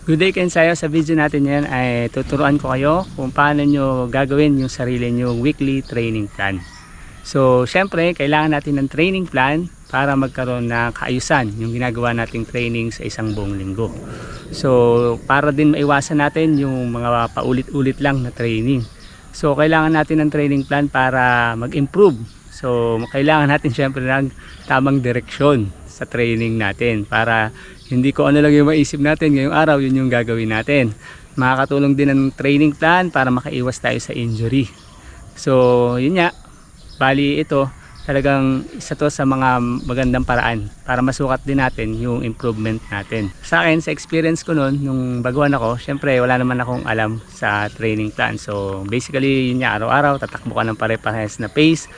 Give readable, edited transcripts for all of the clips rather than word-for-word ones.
Good day kayo sa'yo. Sa video natin yan ay tuturuan ko kayo kung paano nyo gagawin yung sarili nyo weekly training plan. So syempre kailangan natin ng training plan para magkaroon ng kaayusan yung ginagawa nating training sa isang buong linggo. So para din maiwasan natin yung mga paulit-ulit lang na training. So kailangan natin ng training plan para mag-improve. So kailangan natin syempre ng tamang direksyon sa training natin para hindi ko ano lang yung maisip natin ngayong araw, yun yung gagawin natin. Makakatulong din ang training plan para makaiwas tayo sa injury. So yun nga, bali ito talagang isa to sa mga magandang paraan para masukat din natin yung improvement natin. Sa akin, sa experience ko noon, nung baguhan ako, syempre wala naman akong alam sa training plan. So basically yun nga, araw-araw tatakbo ka ng pare-parehas na pace,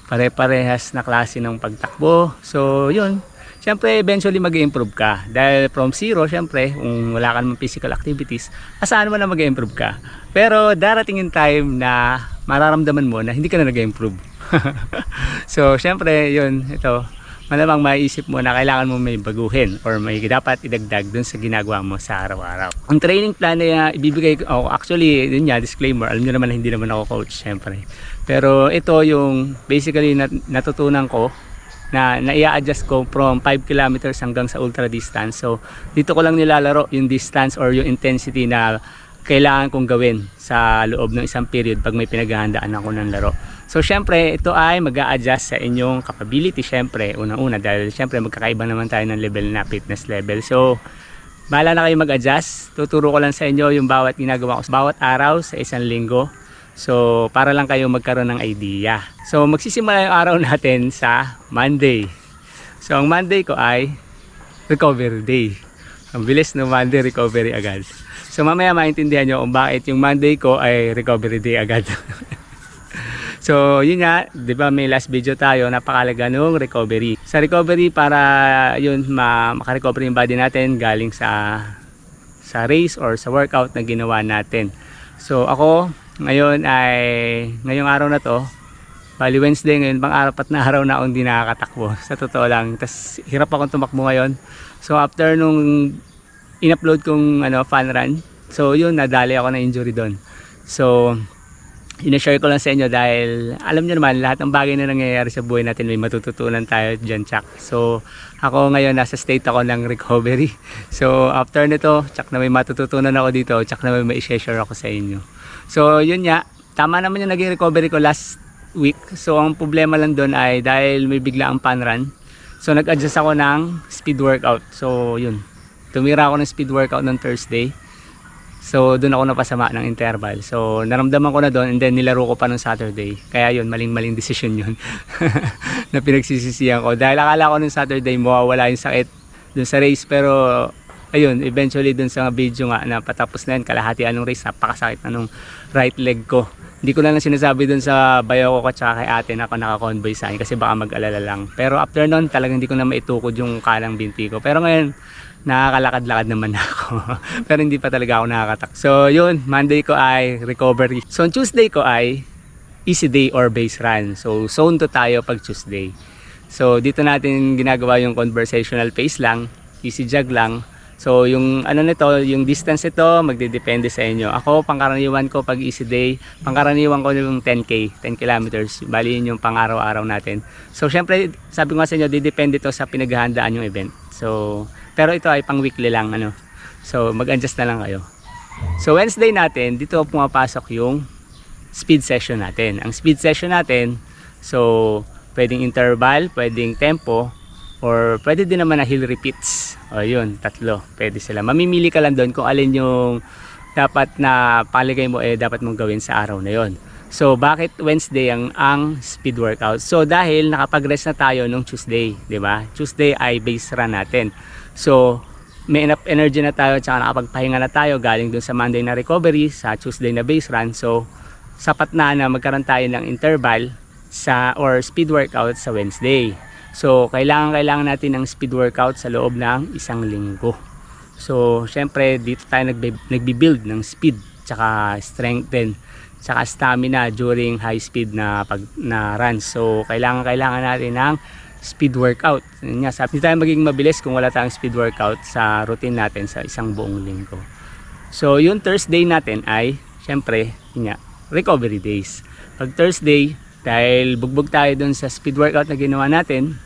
pare-parehas na klase ng pagtakbo. So yun, syempre eventually mag-improve ka dahil from zero, syempre kung wala ka naman physical activities, asahan mo na mag-improve ka. Pero darating yung time na mararamdaman mo na hindi ka na nag-improve. So syempre yun, ito malamang maiisip mo na kailangan mo may baguhin or may dapat idagdag dun sa ginagawa mo sa araw-araw. Ang training plan na ibibigay ko, actually yun nga, disclaimer, alam nyo naman na hindi naman ako coach syempre, pero ito yung basically natutunan ko na i-adjust ko from 5 kilometers hanggang sa ultra distance. So dito ko lang nilalaro yung distance or yung intensity na kailangan kong gawin sa loob ng isang period pag may pinaghahandaan ako ng laro. So syempre ito ay mag-a-adjust sa inyong capability syempre unang-una, dahil syempre magkakaiba naman tayo ng level na fitness level. So bahala na kayo mag-adjust. Tuturo ko lang sa inyo yung bawat ginagawa ko bawat araw sa isang linggo. So para lang kayo magkaroon ng idea. So magsisimula yung araw natin sa Monday. So ang Monday ko ay recovery day. Ang bilis no, Monday recovery agad. So mamaya maintindihan nyo kung bakit yung Monday ko ay recovery day agad. So yun nga, di ba may last video tayo, napakalaga nung recovery. Sa recovery para yun makarecover yung body natin galing sa race or sa workout na ginawa natin. So ako ngayon ay, ngayong araw na to, bali Wednesday ngayon, pang-apat na araw na akong hindi nakakatakbo. Sa totoo lang, tas hirap akong tumakbo ngayon. So after nung in-upload kong fun run, so yun, nadali ako na injury doon. So ina-share ko lang sa inyo dahil alam nyo naman, lahat ng bagay na nangyayari sa buhay natin may matututunan tayo dyan, tsak. So ako ngayon nasa state ako ng recovery. So after nito, tsak na may matututunan ako dito, tsak na may i-share ako sa inyo. So yun nga, tama naman yung naging recovery ko last week. So ang problema lang doon ay dahil may bigla ang fun run, so nag-adjust ako ng speed workout. So yun, tumira ako ng speed workout ng Thursday. So doon ako napasama ng interval. So naramdaman ko na doon, and then nilaro ko pa ng Saturday. Kaya yun, maling decision yun na pinagsisisihan ko. Dahil akala ko ng Saturday mawawala yung sakit doon sa race, pero ayun, eventually dun sa video nga na patapos na yun, kalahati anong race, napakasakit na nung right leg ko. Hindi ko lang sinasabi dun sa bayo ko at saka kay ate na ako naka-convoy sa akin kasi baka mag-alala lang. Pero after nun, talagang hindi ko na maitukod yung kalang binti ko. Pero ngayon, nakakalakad-lakad naman ako. Pero hindi pa talaga ako nakakatak. So yun, Monday ko ay recovery. So on Tuesday ko ay easy day or base run. So zone 2 tayo pag Tuesday. So dito natin ginagawa yung conversational pace lang, easy jog lang. So yung nito, yung distance ito magdedepende sa inyo. Ako pangkaraniwan ko pag easy day, pangkaraniwan ko yung 10 kilometers. Bali yun yung pang-araw-araw natin. So syempre, sabi ko nga sa inyo, didepende to sa pinaghahandaan yung event. So pero ito ay pang weekly lang So mag-adjust na lang kayo. So Wednesday natin, dito pumapasok yung speed session natin. Ang speed session natin, so pwedeng interval, pwedeng tempo, or pwede din naman na hill repeats. O yun, tatlo. Pwede sila. Mamimili ka lang doon kung alin yung dapat na paligay mo dapat mong gawin sa araw na yon. So bakit Wednesday ang speed workout? So dahil nakapag-rest na tayo nung Tuesday, di ba? Tuesday ay base run natin. So may enough energy na tayo at saka nakapagpahinga na tayo galing dun sa Monday na recovery, sa Tuesday na base run. So sapat na magkaroon tayo ng interval or speed workout sa Wednesday. So kailangan natin ng speed workout sa loob ng isang linggo. So syempre dito tayo nagbi-build ng speed tsaka strength din, tsaka stamina during high speed na run. So kailangan natin ng speed workout. Yun nga, hindi tayo magiging mabilis kung wala tayong speed workout sa routine natin sa isang buong linggo. So yung Thursday natin ay syempre yun nga, recovery days. Pag Thursday, dahil bugbog tayo dun sa speed workout na ginawa natin,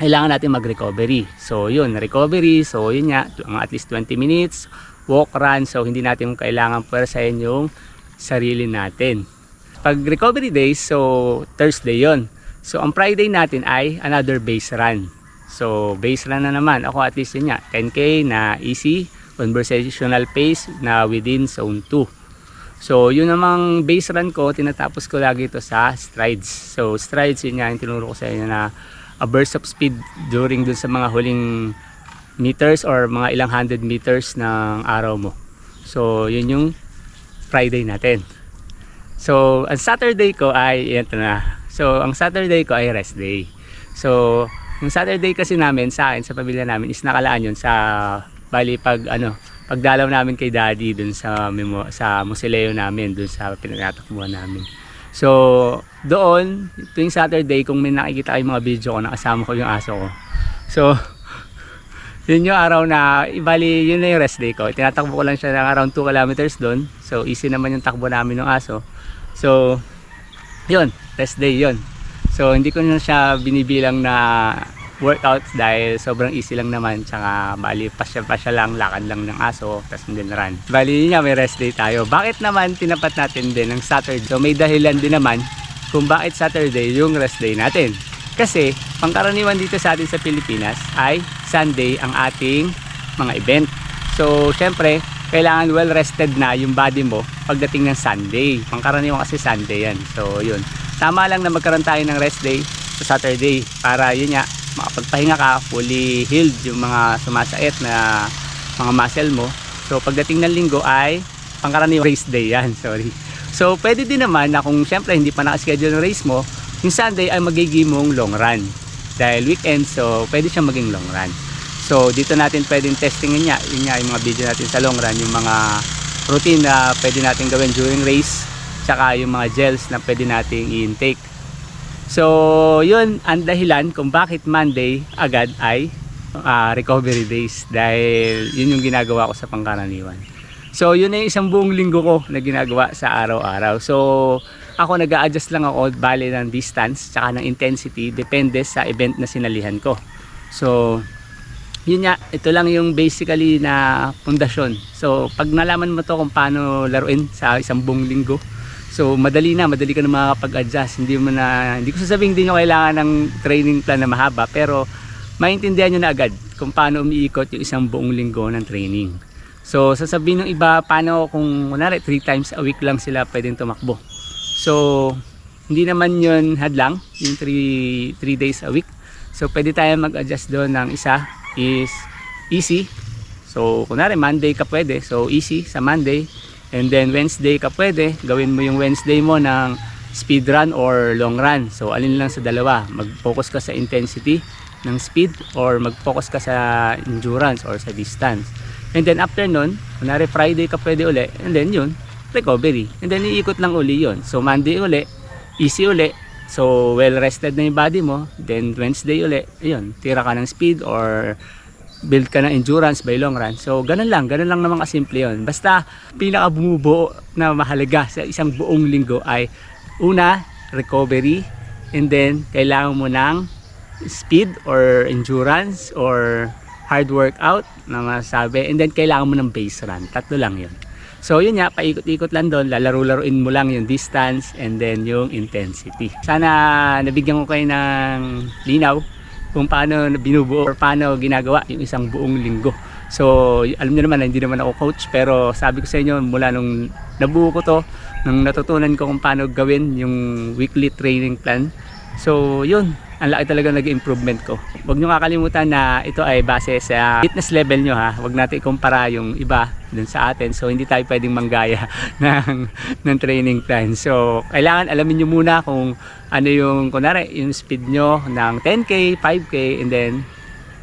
kailangan natin mag-recovery. So yun, recovery. So yun nga, at least 20 minutes, walk, run. So hindi natin kailangan puwersahin yung sarili natin. Pag recovery days, so Thursday yun. So ang Friday natin ay another base run. So base run na naman. Ako at least yun nga, 10K na easy, conversational pace na within zone 2. So yun namang base run ko, tinatapos ko lagi ito sa strides. So strides yun nga yung tinuro ko sa inyo na a burst of speed during dun sa mga huling meters or mga ilang 100 meters ng araw mo. So yun yung Friday natin. So ang Saturday ko ay ito na. So ang Saturday ko ay rest day. So yung Saturday kasi namin sa akin, sa pamilya namin is nakalaan yun sa bali pagdalaw namin kay Daddy dun sa musileo namin, dun sa pinagtatakbuhan namin. So doon tuwing Saturday, kung may nakikita kayong mga video ko, nakasama ko yung aso ko. So yun yung araw na bali yun na yung rest day ko. Tinatakbo ko lang siya ng around 2 kilometers doon. So easy naman yung takbo namin ng aso. So yun, rest day yun. So hindi ko na siya binibilang na workouts dahil sobrang easy lang naman, tsaka bali pasya lang, lakad lang ng aso, tapos din run. Bali yun nga, may rest day tayo. Bakit naman tinapat natin din ng Saturday? So may dahilan din naman kung bakit Saturday yung rest day natin. Kasi pangkaraniwan dito sa atin sa Pilipinas ay Sunday ang ating mga event. So syempre kailangan well rested na yung body mo pagdating ng Sunday. Pangkaraniwan kasi Sunday yan. So yun, tama lang na magkaroon tayo ng rest day sa Saturday para yun nga, makapagpahinga ka, fully healed yung mga sumasait na mga muscle mo. So pagdating ng linggo ay pangkaraniwang race day yan, sorry. So pwede din naman na kung syempre hindi pa nakaschedule yung race mo, yung Sunday ay magiging mong long run dahil weekend, so pwede siyang maging long run. So dito natin pwedeng testingin niya, yun nga yung mga video natin sa long run, yung mga routine na pwede natin gawin during race, tsaka yung mga gels na pwede nating i-intake. So yun ang dahilan kung bakit Monday agad ay recovery days, dahil yun yung ginagawa ko sa pangkaraniwan. So yun na yung isang buong linggo ko na ginagawa sa araw-araw. So ako nag-a-adjust lang ako bali ng distance tsaka ng intensity, depende sa event na sinalihan ko. So yun nga, ito lang yung basically na pundasyon. So pag nalaman mo to kung paano laruin sa isang buong linggo, so madali ka na makakapag-adjust. Hindi ko sasabihin hindi nyo kailangan ng training plan na mahaba, pero maintindihan nyo na agad kung paano umiikot yung isang buong linggo ng training. So sasabihin ng iba, paano kung kunwari 3 times a week lang sila pwedeng tumakbo. So hindi naman yun hadlang, yung 3 days a week. So pwede tayo mag-adjust doon ng isa is easy. So kunwari Monday ka pwede, so easy sa Monday. And then Wednesday ka pwede, gawin mo yung Wednesday mo ng speed run or long run. So alin lang sa dalawa, mag-focus ka sa intensity ng speed or mag-focus ka sa endurance or sa distance. And then after nun, kunwari Friday ka pwede uli, and then yun, recovery. And then iikot lang uli yun. So Monday uli, easy uli. So well rested na yung body mo. Then Wednesday uli, yun, tira ka ng speed or build ka ng endurance by long run. So ganun lang naman kasimple yun. Basta pinaka bumubuo na mahalaga sa isang buong linggo ay una, recovery, and then kailangan mo ng speed or endurance or hard workout na masabi, and then kailangan mo ng base run. Tatlo lang yun. So yun nga, paikot-ikot lang doon, lalaro-laruin mo lang yung distance and then yung intensity. Sana nabigyan ko kayo ng linaw kung paano binubuo or paano ginagawa yung isang buong linggo. So alam niyo naman, hindi naman ako coach, pero sabi ko sa inyo mula nung nabuo ko to, nung natutunan ko kung paano gawin yung weekly training plan. So yun, ang laki talaga nag-improvement ko. Huwag nyo kakalimutan na ito ay base sa fitness level nyo ha. Huwag natin ikumpara yung iba dun sa atin. So hindi tayo pwedeng manggaya ng training plan. So kailangan alamin nyo muna kung ano yung, kunwari, yung speed nyo ng 10K, 5K, and then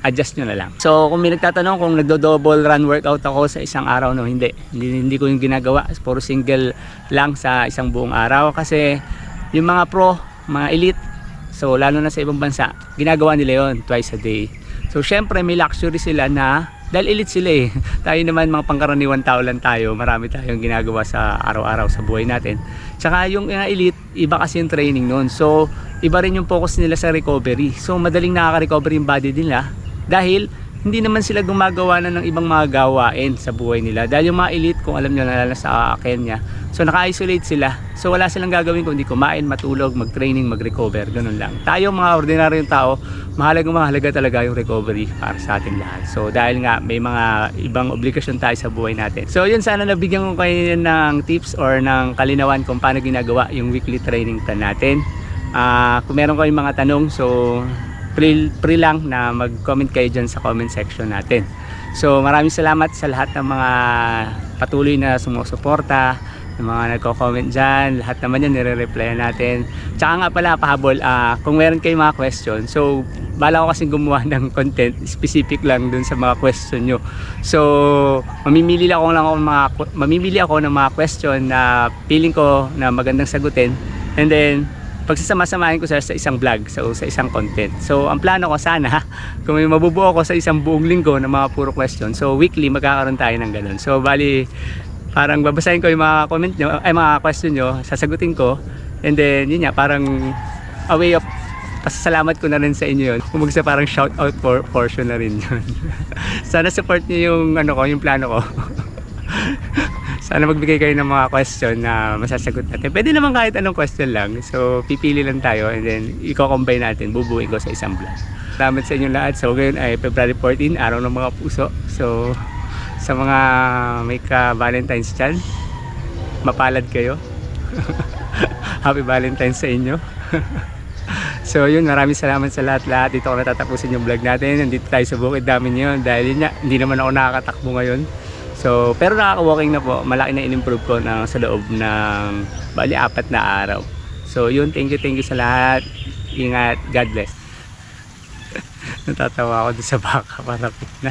adjust nyo na lang. So kung may nagtatanong kung nagdo-double run workout ako sa isang araw, no, hindi ko yung ginagawa. Puro single lang sa isang buong araw. Kasi yung mga pro, mga elite, So lalo na sa ibang bansa, ginagawa nila yon twice a day. So syempre may luxury sila na, dahil elite sila eh. Tayo naman mga pangkaraniwan tao lang tayo, marami tayong ginagawa sa araw-araw sa buhay natin. Tsaka yung elite, iba kasi yung training nun. So iba rin yung focus nila sa recovery. So madaling nakaka-recover yung body nila dahil hindi naman sila gumagawa na ng ibang mga gawain sa buhay nila. Dahil yung mga elite, kung alam nyo na sa Kenya, so naka-isolate sila. So wala silang gagawin kundi kumain, matulog, mag-training, mag-recover. Ganun lang. Tayo mga ordinaryong tao, mahalaga talaga yung recovery para sa ating lahat. So dahil nga may mga ibang obligasyon tayo sa buhay natin. So yun, sana nabigyan ko kayo ng tips or ng kalinawan kung paano ginagawa yung weekly training plan natin. Kung meron kayong mga tanong, so free lang na mag-comment kayo dyan sa comment section natin. So maraming salamat sa lahat ng mga patuloy na sumusuporta, ng mga nagko-comment dyan. Lahat naman yan nire-replyan natin. Tsaka nga pala pahabol, kung meron kayong mga question, so bala ko kasing gumawa ng content specific lang dun sa mga question nyo. So mamimili ako ng mga question na feeling ko na magandang sagutin, and then pagsasama-samahin ko sa isang vlog, sa isang content. So ang plano ko sana, kung may mabubuo ko sa isang buong linggo ng mga puro question, so weekly magkakaroon tayo ng ganun. So bali, parang babasahin ko yung mga comment nyo, ay mga question nyo, sasagutin ko, and then yun nga, parang a way of pasasalamat ko na rin sa inyo yun. Kumbaga sa parang shout out portion na rin yun. Sana support nyo yung yung plano ko. Sana magbigay kayo ng mga question na masasagot natin. Pwede naman kahit anong question lang. So pipili lang tayo, and then i-combine natin, bubuin ko sa isang vlog. Salamat sa inyo lahat. So ngayon ay February 14, araw ng mga puso. So sa mga may ka-Valentine's dyan, mapalad kayo. Happy Valentine's sa inyo. So yun, maraming salamat sa lahat-lahat. Dito ko natatapusin yung vlog natin. Nandito tayo sa bukid namin yun. Dahil yun, hindi naman ako nakakatakbo ngayon. So, pero nakaka-walking na po. Malaki na in-improve ko sa loob ng bali 4 na araw. So yun, thank you sa lahat. Ingat, God bless. Natatawa ako doon sa baka, parapit na.